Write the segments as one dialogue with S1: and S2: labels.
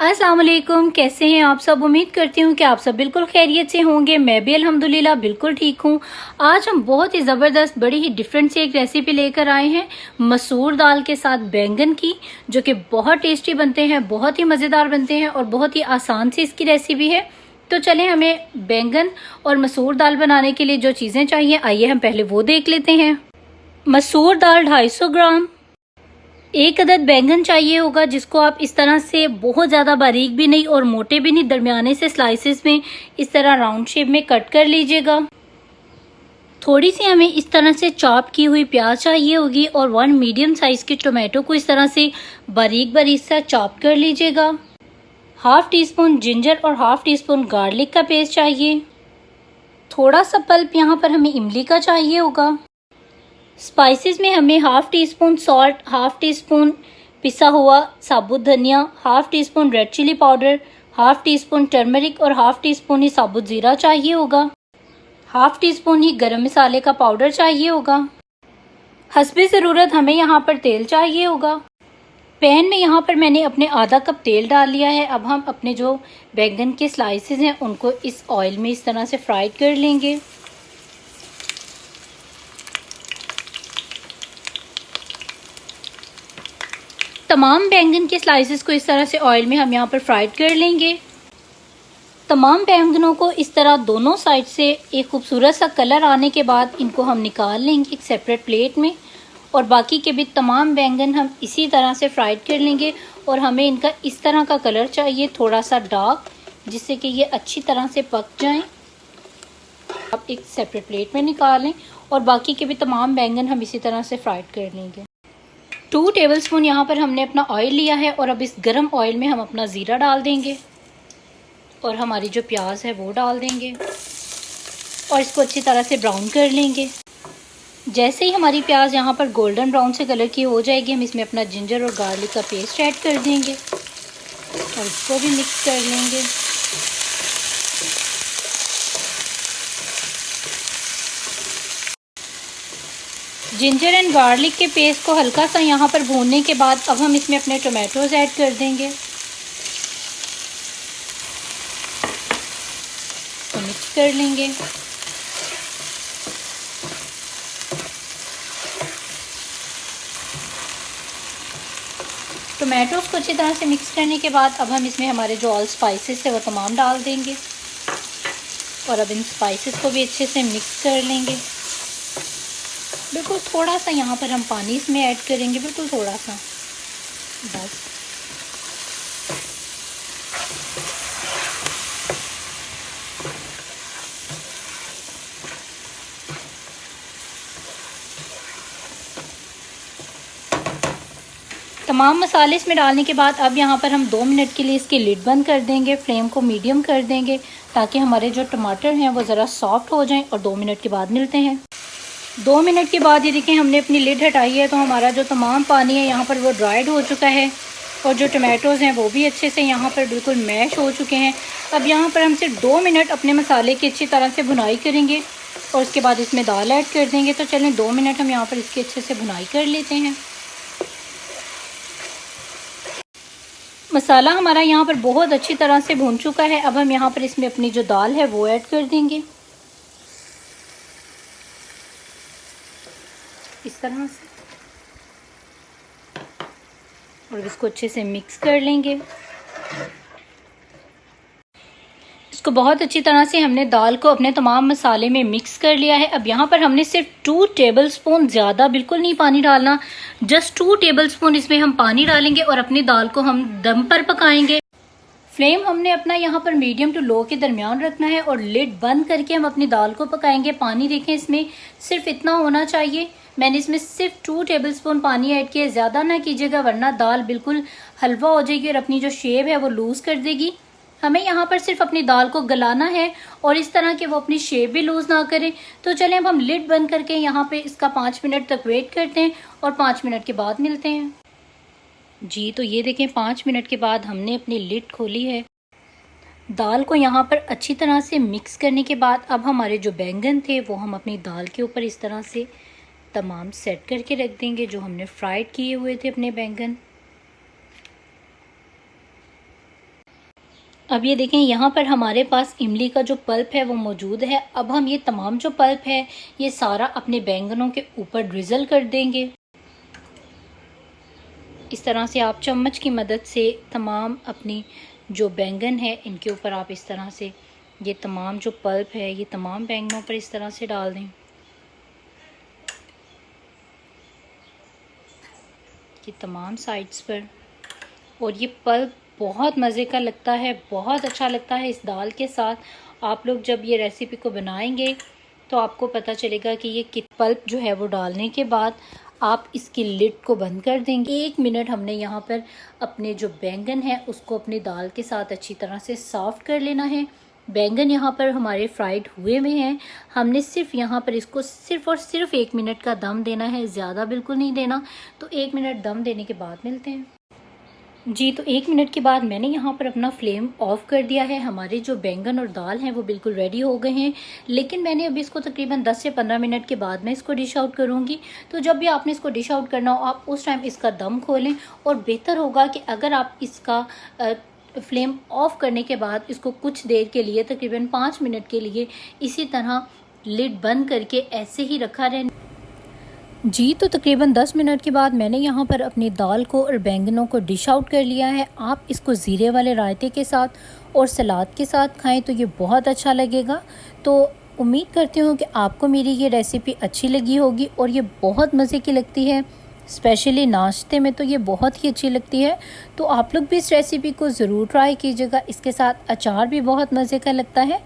S1: अस्सलाम वालेकुम, कैसे हैं आप सब। उम्मीद करती हूँ कि आप सब बिल्कुल खैरियत से होंगे। मैं भी अल्हम्दुलिल्लाह बिल्कुल ठीक हूँ। आज हम बहुत ही ज़बरदस्त बड़ी ही डिफरेंट सी एक रेसिपी लेकर आए हैं मसूर दाल के साथ बैंगन की, जो कि बहुत टेस्टी बनते हैं, बहुत ही मज़ेदार बनते हैं और बहुत ही आसान सी इसकी रेसिपी है। तो चलें, हमें बैंगन और मसूर दाल बनाने के लिए जो चीज़ें चाहिए, आइए हम पहले वो देख लेते हैं। मसूर दाल 250 ग्राम, एक अदद बैंगन चाहिए होगा, जिसको आप इस तरह से बहुत ज़्यादा बारीक भी नहीं और मोटे भी नहीं, दरमियाने से स्लाइसेस में इस तरह राउंड शेप में कट कर लीजिएगा। थोड़ी सी हमें इस तरह से चॉप की हुई प्याज चाहिए होगी और 1 मीडियम साइज़ की टोमेटो को इस तरह से बारीक बारीक सा चॉप कर लीजिएगा। हाफ टी स्पून जिंजर और हाफ टी स्पून गार्लिक का पेस्ट चाहिए। थोड़ा सा पल्प यहाँ पर हमें इमली का चाहिए होगा। स्पाइसेस में हमें half teaspoon salt, half teaspoon पिसा हुआ साबुत धनिया, half teaspoon red chilli powder, half teaspoon turmeric और हाफ टी स्पून ही साबुत ज़ीरा चाहिए होगा। हाफ टी स्पून ही गरम मसाले का पाउडर चाहिए होगा। हस्बे ज़रूरत हमें यहाँ पर तेल चाहिए होगा। पैन में यहाँ पर मैंने अपने आधा कप तेल डाल लिया है। अब हम अपने जो बैंगन के स्लाइसेस हैं उनको इस ऑयल में इस तरह से फ्राई कर लेंगे। तमाम बैंगन के स्लाइसेस को इस तरह से ऑयल में हम यहाँ पर फ्राइड कर लेंगे। तमाम बैंगनों को इस तरह दोनों साइड से एक खूबसूरत सा कलर आने के बाद इनको हम निकाल लेंगे एक सेपरेट प्लेट में, और बाकी के भी तमाम बैंगन हम इसी तरह से फ्राइड कर लेंगे। और हमें इनका इस तरह का कलर चाहिए, थोड़ा सा डार्क, जिससे कि ये अच्छी तरह से पक जाएं। आप एक सेपरेट प्लेट में निकाल लें और बाकी के भी तमाम बैंगन हम इसी तरह से फ्राइड कर लेंगे। 2 टेबलस्पून यहाँ पर हमने अपना ऑयल लिया है और अब इस गरम ऑयल में हम अपना ज़ीरा डाल देंगे और हमारी जो प्याज है वो डाल देंगे और इसको अच्छी तरह से ब्राउन कर लेंगे। जैसे ही हमारी प्याज यहाँ पर गोल्डन ब्राउन से कलर की हो जाएगी, हम इसमें अपना जिंजर और गार्लिक का पेस्ट ऐड कर देंगे और इसको भी मिक्स कर लेंगे। जिंजर एंड गार्लिक के पेस्ट को हल्का सा यहाँ पर भूनने के बाद अब हम इसमें अपने टोमेटोज़ ऐड कर देंगे, तो मिक्स कर लेंगे। टोमेटोज़ को अच्छी तरह से मिक्स करने के बाद अब हम इसमें हमारे जो ऑल स्पाइसेस है वो तमाम डाल देंगे और अब इन स्पाइसेस को भी अच्छे से मिक्स कर लेंगे। बिल्कुल थोड़ा सा यहाँ पर हम पानी इसमें ऐड करेंगे, बिल्कुल थोड़ा सा बस। तमाम मसाले इसमें डालने के बाद अब यहाँ पर हम 2 मिनट के लिए इसकी लिड बंद कर देंगे। फ्लेम को मीडियम कर देंगे ताकि हमारे जो टमाटर हैं वो ज़रा सॉफ्ट हो जाएं, और 2 मिनट के बाद मिलते हैं। 2 मिनट के बाद ये देखें, हमने अपनी लिड हटाई है तो हमारा जो तमाम पानी है यहाँ पर वो ड्राइड हो चुका है और जो टमाटोज़ हैं वो भी अच्छे से यहाँ पर बिल्कुल मैश हो चुके हैं। अब यहाँ पर हम सिर्फ 2 मिनट अपने मसाले की अच्छी तरह से भुनाई करेंगे और उसके बाद इसमें दाल ऐड कर देंगे। तो चलें 2 मिनट हम यहाँ पर इसकी अच्छे से भुनाई कर लेते हैं। मसाला हमारा यहाँ पर बहुत अच्छी तरह से भून चुका है। अब हम यहाँ पर इसमें अपनी जो दाल है वो ऐड कर देंगे इस तरह से, और इसको अच्छे से मिक्स कर लेंगे। इसको बहुत अच्छी तरह से हमने दाल को अपने तमाम मसाले में मिक्स कर लिया है। अब यहाँ पर हमने सिर्फ 2 टेबलस्पून, ज़्यादा बिल्कुल नहीं पानी डालना, जस्ट 2 टेबलस्पून इसमें हम पानी डालेंगे और अपनी दाल को हम दम पर पकाएंगे। फ्लेम हमने अपना यहाँ पर मीडियम टू लो के दरमियान रखना है और लिड बंद करके हम अपनी दाल को पकाएंगे। पानी देखें इसमें सिर्फ इतना होना चाहिए। मैंने इसमें सिर्फ 2 टेबलस्पून पानी ऐड किया, ज़्यादा ना कीजिएगा वरना दाल बिल्कुल हलवा हो जाएगी और अपनी जो शेप है वो लूज़ कर देगी। हमें यहाँ पर सिर्फ अपनी दाल को गलाना है और इस तरह के वो अपनी शेप भी लूज़ ना करे। तो चलें अब हम लिड बंद करके यहाँ पे इसका 5 मिनट तक वेट करते हैं और 5 मिनट के बाद मिलते हैं। जी तो ये देखें, 5 मिनट के बाद हमने अपनी लिड खोली है। दाल को यहाँ पर अच्छी तरह से मिक्स करने के बाद अब हमारे जो बैंगन थे वो हम अपनी दाल के ऊपर इस तरह से तमाम सेट करके रख देंगे, जो हमने फ्राइड किए हुए थे अपने बैंगन। अब ये देखें यहाँ पर हमारे पास इमली का जो पल्प है वो मौजूद है। अब हम ये तमाम जो पल्प है ये सारा अपने बैंगनों के ऊपर ड्रिजल कर देंगे। इस तरह से आप चम्मच की मदद से तमाम अपनी जो बैंगन है इनके ऊपर आप इस तरह से ये तमाम जो पल्प है ये तमाम बैंगनों पर इस तरह से डाल दें। ये तमाम साइड्स पर। और ये पल्प बहुत मज़े का लगता है, बहुत अच्छा लगता है इस दाल के साथ। आप लोग जब ये रेसिपी को बनाएंगे तो आपको पता चलेगा कि ये पल्प जो है वो डालने के बाद आप इसकी लिड को बंद कर देंगे। 1 मिनट हमने यहाँ पर अपने जो बैंगन है उसको अपनी दाल के साथ अच्छी तरह से सॉफ्ट कर लेना है। बैंगन यहाँ पर हमारे फ्राइड हुए में हैं। हमने सिर्फ यहाँ पर इसको सिर्फ और सिर्फ 1 मिनट का दम देना है, ज़्यादा बिल्कुल नहीं देना। तो 1 मिनट दम देने के बाद मिलते हैं जी। तो 1 मिनट के बाद मैंने यहाँ पर अपना फ्लेम ऑफ कर दिया है। हमारे जो बैंगन और दाल हैं वो बिल्कुल रेडी हो गए हैं। लेकिन मैंने अभी इसको तकरीबन 10 से 15 मिनट के बाद मैं इसको डिश आउट करूँगी। तो जब भी आपने इसको डिश आउट करना हो आप उस टाइम इसका दम खोलें। और बेहतर होगा कि अगर आप इसका फ्लेम ऑफ करने के बाद इसको कुछ देर के लिए तकरीबन 5 मिनट के लिए इसी तरह लिड बंद करके ऐसे ही रखा रहे जी। तो तकरीबन 10 मिनट के बाद मैंने यहाँ पर अपनी दाल को और बैंगनों को डिश आउट कर लिया है। आप इसको ज़ीरे वाले रायते के साथ और सलाद के साथ खाएं तो ये बहुत अच्छा लगेगा। तो उम्मीद करती हूँ कि आपको मेरी ये रेसिपी अच्छी लगी होगी और ये बहुत मज़े की लगती है, स्पेशली नाश्ते में तो ये बहुत ही अच्छी लगती है। तो आप लोग भी इस रेसिपी को ज़रूर ट्राई कीजिएगा। इसके साथ अचार भी बहुत मज़े का लगता है।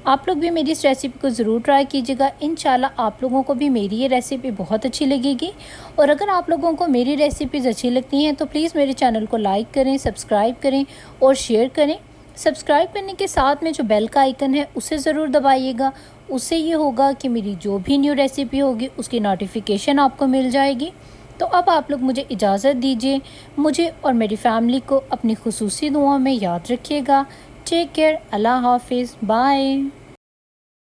S1: आप लोग भी मेरी इस रेसिपी को ज़रूर ट्राई कीजिएगा। इंशाल्लाह आप लोगों को भी मेरी ये रेसिपी बहुत अच्छी लगेगी। और अगर आप लोगों को मेरी रेसिपीज़ अच्छी लगती हैं तो प्लीज़ मेरे चैनल को लाइक करें, सब्सक्राइब करें और शेयर करें। सब्सक्राइब करने के साथ में जो बेल का आइकन है उसे ज़रूर दबाइएगा। उससे ये होगा कि मेरी जो भी न्यू रेसिपी होगी उसकी नोटिफिकेशन आपको मिल जाएगी। तो अब आप लोग मुझे इजाज़त दीजिए। मुझे और मेरी फैमिली को अपनी खुसूसी दुआओं में याद रखिएगा। टेक केयर, अल्लाह हाफिज़, बाय।